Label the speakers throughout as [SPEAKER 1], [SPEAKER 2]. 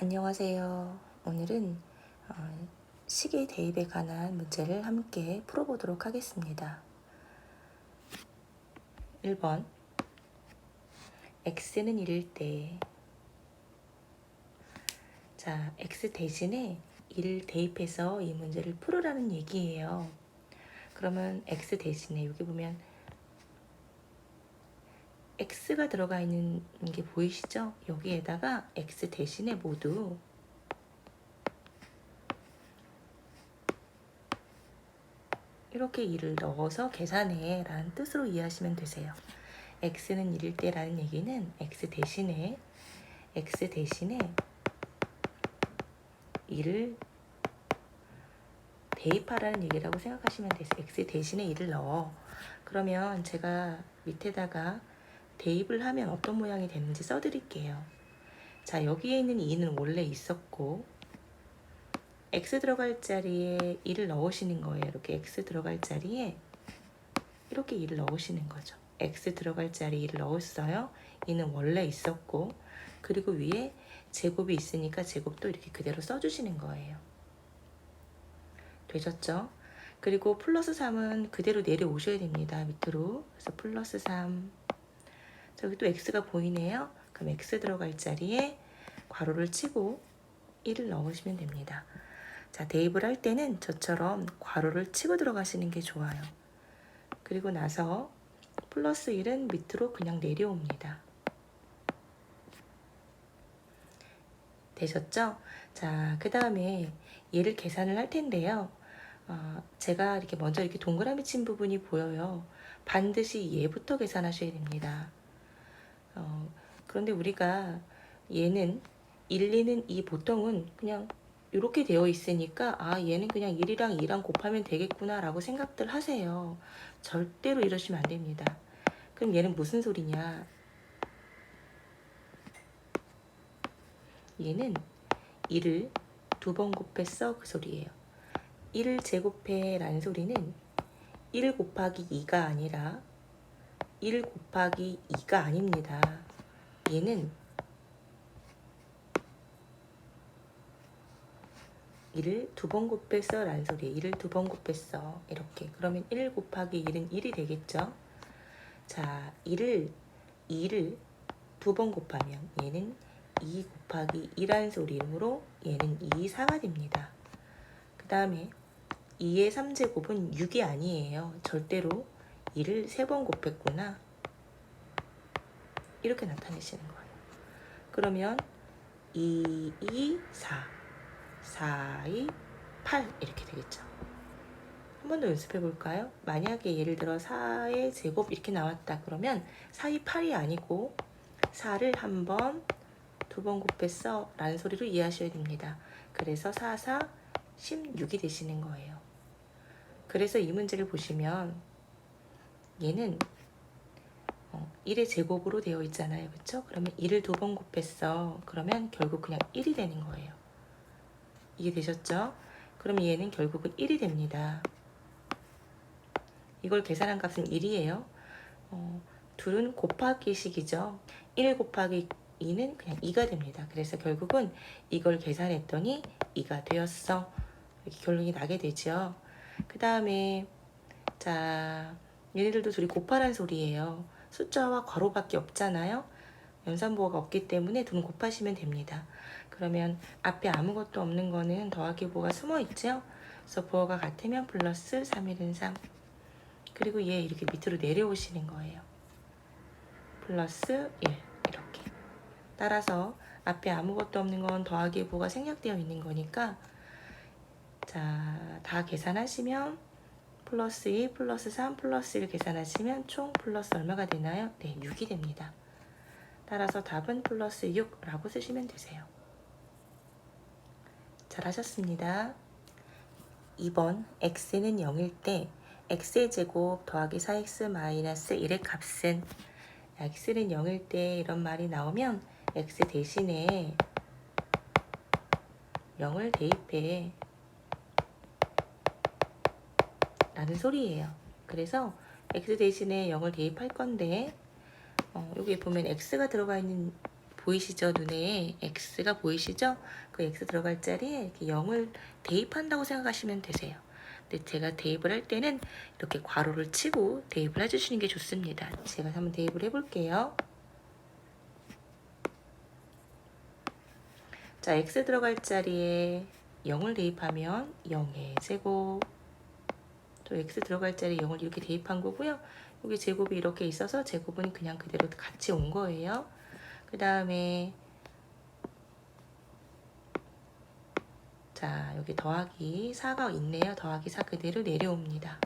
[SPEAKER 1] 안녕하세요. 오늘은 시계 대입에 관한 문제를 함께 풀어보도록 하겠습니다. 1번 x는 1일 때 자, x 대신에 1을 대입해서 이 문제를 풀으라는 얘기예요. 그러면 x 대신에 여기 보면 x가 들어가 있는 게 보이시죠? 여기에다가 x 대신에 모두 이렇게 1을 넣어서 계산해 라는 뜻으로 이해하시면 되세요. x는 1일 때 라는 얘기는 x 대신에 1을 대입하라는 얘기라고 생각하시면 되세요. x 대신에 1을 넣어. 그러면 제가 밑에다가 대입을 하면 어떤 모양이 되는지 써드릴게요. 자, 여기에 있는 2는 원래 있었고 x 들어갈 자리에 1을 넣으시는 거예요. 이렇게 x 들어갈 자리에 이렇게 1을 넣으시는 거죠. x 들어갈 자리에 1을 넣었어요. 2는 원래 있었고 그리고 위에 제곱이 있으니까 제곱도 이렇게 그대로 써주시는 거예요. 되셨죠? 그리고 플러스 3은 그대로 내려오셔야 됩니다. 밑으로. 그래서 플러스 3. 저기 또 x가 보이네요. 그럼 x 들어갈 자리에 괄호를 치고 1을 넣으시면 됩니다. 자, 대입을 할 때는 저처럼 괄호를 치고 들어가시는 게 좋아요. 그리고 나서 플러스 1은 밑으로 그냥 내려옵니다. 되셨죠? 자, 그 다음에 얘를 계산을 할 텐데요. 제가 이렇게 먼저 이렇게 동그라미 친 부분이 보여요. 반드시 얘부터 계산하셔야 됩니다. 그런데 우리가 얘는 1, 2는 이 보통은 그냥 이렇게 되어 있으니까 얘는 그냥 1이랑 2랑 곱하면 되겠구나 라고 생각들 하세요. 절대로 이러시면 안 됩니다. 그럼 얘는 무슨 소리냐? 얘는 1을 2번 곱했어 그 소리예요. 1을 제곱해 라는 소리는 1 곱하기 2가 아니라 1 곱하기 2가 아닙니다. 얘는 1을 2번 곱했어 라는 소리예요. 1을 2번 곱했어 이렇게. 그러면 1 곱하기 1은 1이 되겠죠. 자, 2를 2번 곱하면 얘는 2 곱하기 2라는 소리이므로 얘는 2, 4가 됩니다. 그 다음에 2의 3제곱은 6이 아니에요. 절대로 2를 3번 곱했구나. 이렇게 나타내시는 거예요. 그러면 2, 2, 4, 4, 2, 8 이렇게 되겠죠. 한 번 더 연습해 볼까요? 만약에 예를 들어 4의 제곱 이렇게 나왔다. 그러면 4, 2, 8이 아니고 4를 한 번, 2번 곱했어 라는 소리로 이해하셔야 됩니다. 그래서 4, 4, 16이 되시는 거예요. 그래서 이 문제를 보시면 얘는 1의 제곱으로 되어 있잖아요. 그렇죠? 그러면 1을 2번 곱했어. 그러면 결국 그냥 1이 되는 거예요. 이게 되셨죠? 그럼 얘는 결국은 1이 됩니다. 이걸 계산한 값은 1이에요. 둘은 곱하기식이죠. 1 곱하기 2는 그냥 2가 됩니다. 그래서 결국은 이걸 계산했더니 2가 되었어. 이렇게 결론이 나게 되죠. 그 다음에 자, 얘네들도 둘이 곱하란 소리예요. 숫자와 괄호밖에 없잖아요. 연산부호가 없기 때문에 둘은 곱하시면 됩니다. 그러면 앞에 아무것도 없는 거는 더하기 부호가 숨어 있죠. 그래서 부호가 같으면 플러스 3일은 3. 그리고 얘 이렇게 밑으로 내려오시는 거예요. 플러스 1 이렇게. 따라서 앞에 아무것도 없는 건 더하기 부호가 생략되어 있는 거니까 자, 다 계산하시면 플러스 2, 플러스 3, 플러스 1 계산하시면 총 플러스 얼마가 되나요? 네, 6이 됩니다. 따라서 답은 플러스 6라고 쓰시면 되세요. 잘하셨습니다. 2번 x는 0일 때 x의 제곱 더하기 4x 마이너스 1의 값은 x는 0일 때 이런 말이 나오면 x 대신에 0을 대입해 라는 소리예요. 그래서 x 대신에 0을 대입할 건데 여기 보면 x가 들어가 있는 보이시죠? 눈에 x가 보이시죠? 그 x 들어갈 자리에 이렇게 0을 대입한다고 생각하시면 되세요. 근데 제가 대입을 할 때는 이렇게 괄호를 치고 대입을 해주시는 게 좋습니다. 제가 한번 대입을 해볼게요. 자, x 들어갈 자리에 0을 대입하면 0의 제곱. 또 x 들어갈 자리에 0을 이렇게 대입한 거고요. 여기 제곱이 이렇게 있어서 제곱은 그냥 그대로 같이 온 거예요. 그 다음에 자, 여기 더하기 4가 있네요. 더하기 4 그대로 내려옵니다.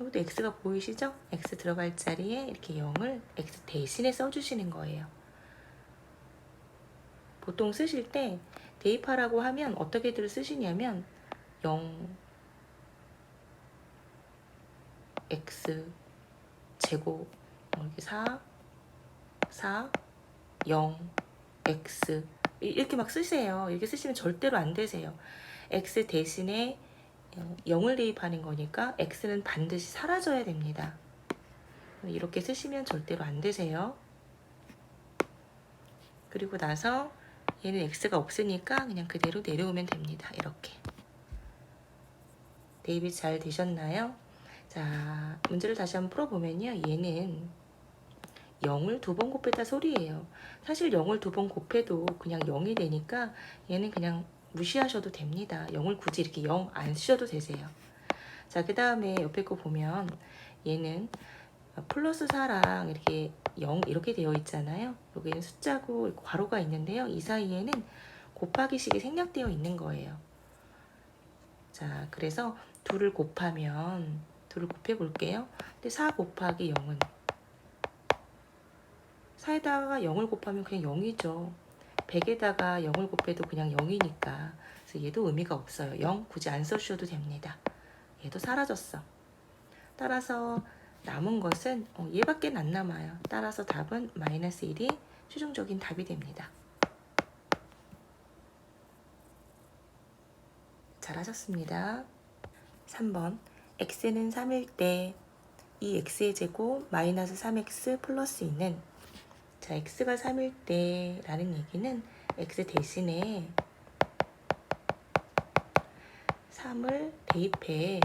[SPEAKER 1] 여기도 x가 보이시죠? x 들어갈 자리에 이렇게 0을 x 대신에 써주시는 거예요. 보통 쓰실 때 대입하라고 하면 어떻게들 쓰시냐면 0 x 제곱 여기 4 0 x 이렇게 막 쓰세요. 이렇게 쓰시면 절대로 안 되세요. x 대신에 0을 대입하는 거니까 x는 반드시 사라져야 됩니다. 이렇게 쓰시면 절대로 안 되세요. 그리고 나서 얘는 x가 없으니까 그냥 그대로 내려오면 됩니다. 이렇게. 대입이 잘 되셨나요? 자, 문제를 다시 한번 풀어보면요. 얘는 0을 2번 곱했다 소리예요. 사실 0을 2번 곱해도 그냥 0이 되니까 얘는 그냥 무시하셔도 됩니다. 0을 굳이 이렇게 0 안 쓰셔도 되세요. 자, 그 다음에 옆에 거 보면 얘는 플러스 4랑 이렇게 0 이렇게 되어 있잖아요. 여기는 숫자고 괄호가 있는데요. 이 사이에는 곱하기식이 생략되어 있는 거예요. 자, 그래서 둘을 곱해 볼게요. 근데 4 곱하기 0은 4에다가 0을 곱하면 그냥 0이죠. 100에다가 0을 곱해도 그냥 0이니까. 그래서 얘도 의미가 없어요. 0 굳이 안 써주셔도 됩니다. 얘도 사라졌어. 따라서 남은 것은 얘밖에 안 남아요. 따라서 답은 마이너스 1이 최종적인 답이 됩니다. 잘하셨습니다. 3번 x는 3일 때 이 x의 제곱 마이너스 3x 플러스 2는 자, x가 3일 때 라는 얘기는 x 대신에 3을 대입해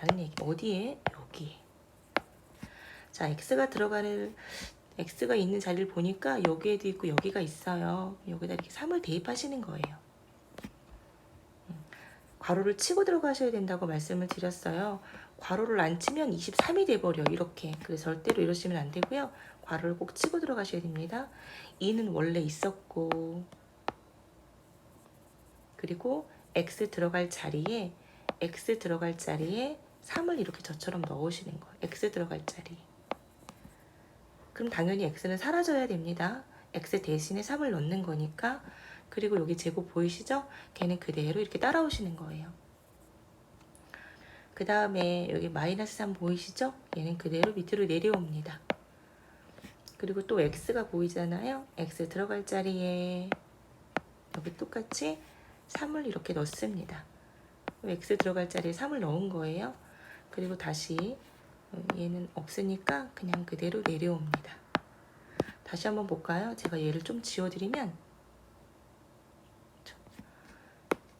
[SPEAKER 1] 라는 얘기. 어디에? 여기에. 자, x가 있는 자리를 보니까 여기에도 있고 여기가 있어요. 여기다 이렇게 3을 대입하시는 거예요. 괄호를 치고 들어가셔야 된다고 말씀을 드렸어요. 괄호를 안 치면 23이 돼버려 이렇게. 그래서 절대로 이러시면 안 되고요. 괄호를 꼭 치고 들어가셔야 됩니다. 2는 원래 있었고 그리고 x 들어갈 자리에 3을 이렇게 저처럼 넣으시는 거예요. x 들어갈 자리에. 그럼 당연히 x는 사라져야 됩니다. x 대신에 3을 넣는 거니까. 그리고 여기 제곱 보이시죠? 걔는 그대로 이렇게 따라오시는 거예요. 그 다음에 여기 마이너스 3 보이시죠? 얘는 그대로 밑으로 내려옵니다. 그리고 또 x가 보이잖아요. x 들어갈 자리에 여기 똑같이 3을 이렇게 넣습니다. x 들어갈 자리에 3을 넣은 거예요. 그리고 다시 얘는 없으니까 그냥 그대로 내려옵니다. 다시 한번 볼까요? 제가 얘를 좀 지워드리면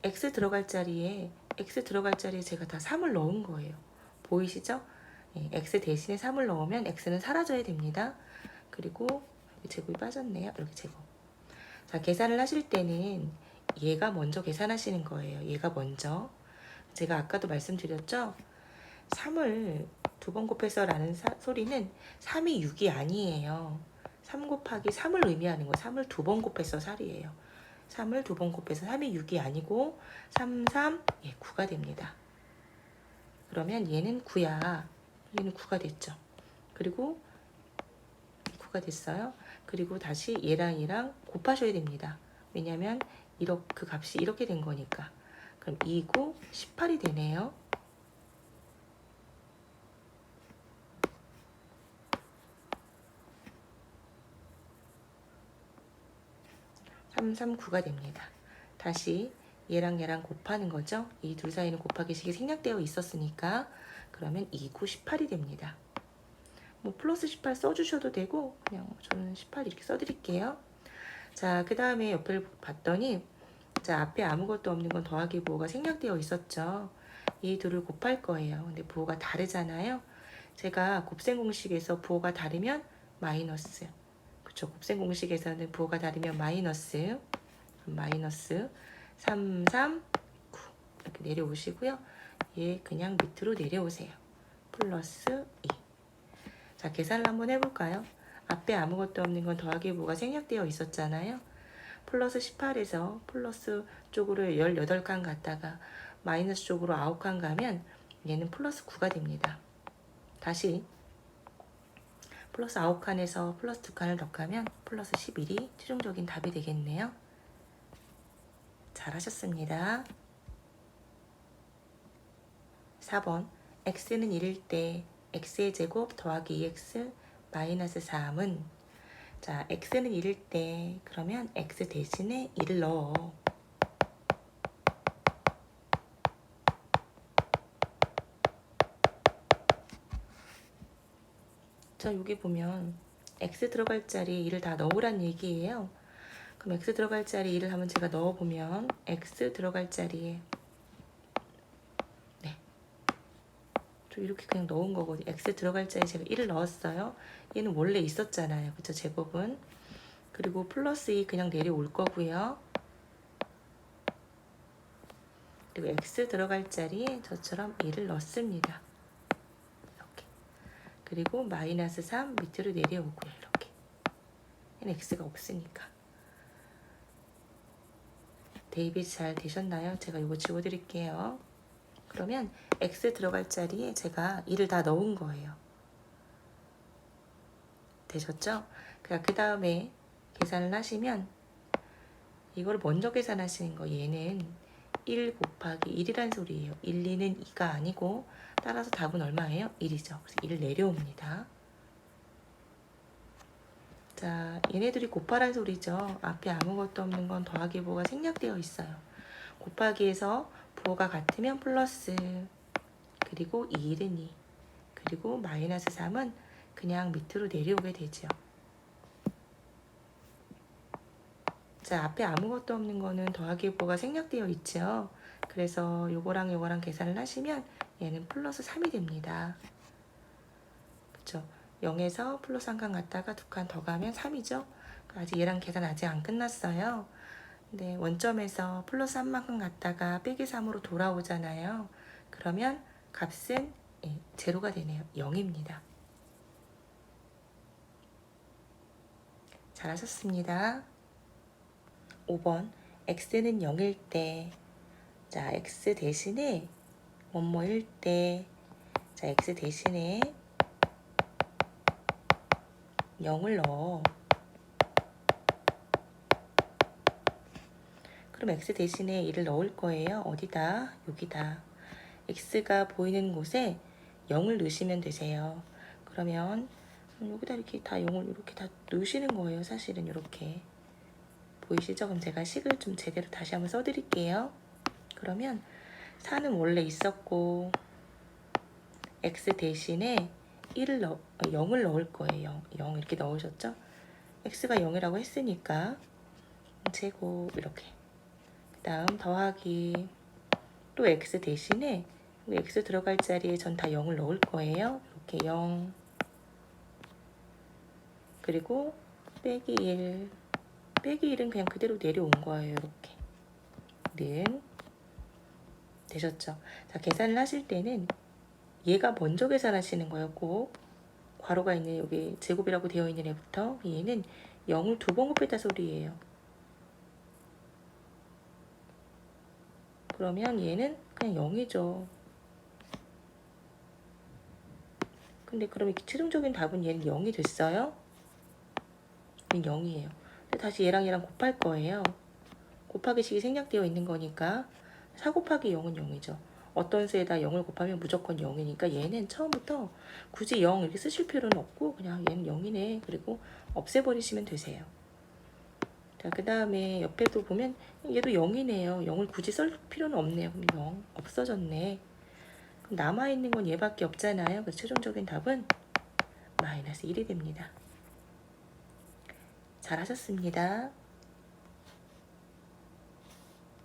[SPEAKER 1] x 들어갈 자리에 제가 다 3을 넣은 거예요. 보이시죠? x 대신에 3을 넣으면 x는 사라져야 됩니다. 그리고 제곱이 빠졌네요. 이렇게 제곱. 자, 계산을 하실 때는 얘가 먼저 계산하시는 거예요. 얘가 먼저. 제가 아까도 말씀드렸죠? 3을 2번 곱해서 라는 소리는 3이 6이 아니에요. 3 곱하기 3을 의미하는 거예요. 3을 2번 곱해서 4이에요. 3을 2번 곱해서 3이 6이 아니고 3, 9가 됩니다. 그러면 얘는 9야. 얘는 9가 됐죠. 그리고 9가 됐어요. 그리고 다시 얘랑 곱하셔야 됩니다. 왜냐면 그 값이 이렇게 된 거니까. 그럼 2, 9, 18이 되네요. 3, 3, 9가 됩니다. 다시 얘랑 곱하는 거죠. 이 둘 사이는 곱하기식이 생략되어 있었으니까 그러면 2, 9, 18이 됩니다. 뭐 플러스 18 써주셔도 되고 그냥 저는 18 이렇게 써드릴게요. 자, 그 다음에 옆을 봤더니 자, 앞에 아무것도 없는 건 더하기 부호가 생략되어 있었죠. 이 둘을 곱할 거예요. 근데 부호가 다르잖아요. 제가 곱셈 공식에서 부호가 다르면 마이너스. 그쵸? 곱셈 공식에서는 부호가 다르면 마이너스 3, 3, 9 이렇게 내려오시고요. 얘 그냥 밑으로 내려오세요. 플러스 2. 자, 계산을 한번 해볼까요? 앞에 아무것도 없는 건 더하기 부호가 생략되어 있었잖아요. 플러스 18에서 플러스 쪽으로 18칸 갔다가 마이너스 쪽으로 9칸 가면 얘는 플러스 9가 됩니다. 다시 플러스 9칸에서 플러스 2칸을 더 가면 플러스 11이 최종적인 답이 되겠네요. 잘하셨습니다. 4번 x는 1일 때 x의 제곱 더하기 2x 마이너스 3은 자, x는 1일 때 그러면 x 대신에 1을 넣어. 자, 여기 보면 x 들어갈 자리에 1을 다 넣으란 얘기예요. 그럼 x 들어갈 자리에 1을 한번 제가 넣어보면 x 들어갈 자리에 네, 저 이렇게 그냥 넣은 거거든요. x 들어갈 자리에 제가 1을 넣었어요. 얘는 원래 있었잖아요. 그쵸? 제곱은. 그리고 플러스 2 그냥 내려올 거고요. 그리고 x 들어갈 자리에 저처럼 1을 넣습니다. 이렇게. 그리고 마이너스 3 밑으로 내려오고요. 이렇게. 얘는 x가 없으니까. 대입이 잘 되셨나요? 제가 이거 지워드릴게요. 그러면 x 들어갈 자리에 제가 1을 다 넣은 거예요. 되셨죠? 그 다음에 계산을 하시면 이걸 먼저 계산하시는 거 얘는 1 곱하기 1이란 소리예요. 1, 2는 2가 아니고 따라서 답은 얼마예요? 1이죠. 그래서 1을 내려옵니다. 자, 얘네들이 곱하란 소리죠. 앞에 아무것도 없는 건 더하기 부호가 생략되어 있어요. 곱하기에서 부호가 같으면 플러스 그리고 2는 2 그리고 마이너스 3은 그냥 밑으로 내려오게 되죠. 자, 앞에 아무것도 없는 거는 더하기 부호가 생략되어 있죠. 그래서 요거랑 요거랑 계산을 하시면 얘는 플러스 3이 됩니다. 그쵸? 0에서 플러스 1칸 갔다가 2칸 더 가면 3이죠. 아직 얘랑 계산 아직 안 끝났어요. 근데 원점에서 플러스 3만큼 갔다가 빼기 3으로 돌아오잖아요. 그러면 값은 제로가 되네요. 0입니다. 잘하셨습니다. 5번 x는 0일 때 자, x 대신에 뭐뭐일 때 자, x 대신에 0을 넣어. 그럼 x 대신에 1을 넣을 거예요. 어디다? 여기다. x가 보이는 곳에 0을 넣으시면 되세요. 그러면 여기다 이렇게 다 0을 이렇게 다 넣으시는 거예요. 사실은 이렇게. 보이시죠? 그럼 제가 식을 좀 제대로 다시 한번 써드릴게요. 그러면 4는 원래 있었고 x 대신에 0을 넣을 거예요. 0 이렇게 넣으셨죠? x가 0이라고 했으니까 제곱 이렇게. 그 다음 더하기 또 x 대신에 x 들어갈 자리에 전 다 0을 넣을 거예요. 이렇게 0 그리고 빼기 1 빼기 1은 그냥 그대로 내려온 거예요. 이렇게 는 되셨죠? 자, 계산을 하실 때는 얘가 먼저 계산하시는 거예요. 꼭 괄호가 있는 여기 제곱이라고 되어 있는 애부터 얘는 0을 2번 곱했다 소리예요. 그러면 얘는 그냥 0이죠. 근데 그럼 최종적인 답은 얘는 0이 됐어요? 얘는 0이에요. 다시 얘랑 곱할 거예요. 곱하기 식이 생략되어 있는 거니까 4 곱하기 0은 0이죠. 어떤 수에다 0을 곱하면 무조건 0이니까 얘는 처음부터 굳이 0 이렇게 쓰실 필요는 없고 그냥 얘는 0이네. 그리고 없애버리시면 되세요. 자, 그 다음에 옆에도 보면 얘도 0이네요. 0을 굳이 쓸 필요는 없네요. 그럼 0 없어졌네. 그럼 남아있는 건 얘밖에 없잖아요. 그래서 최종적인 답은 마이너스 1이 됩니다. 잘하셨습니다.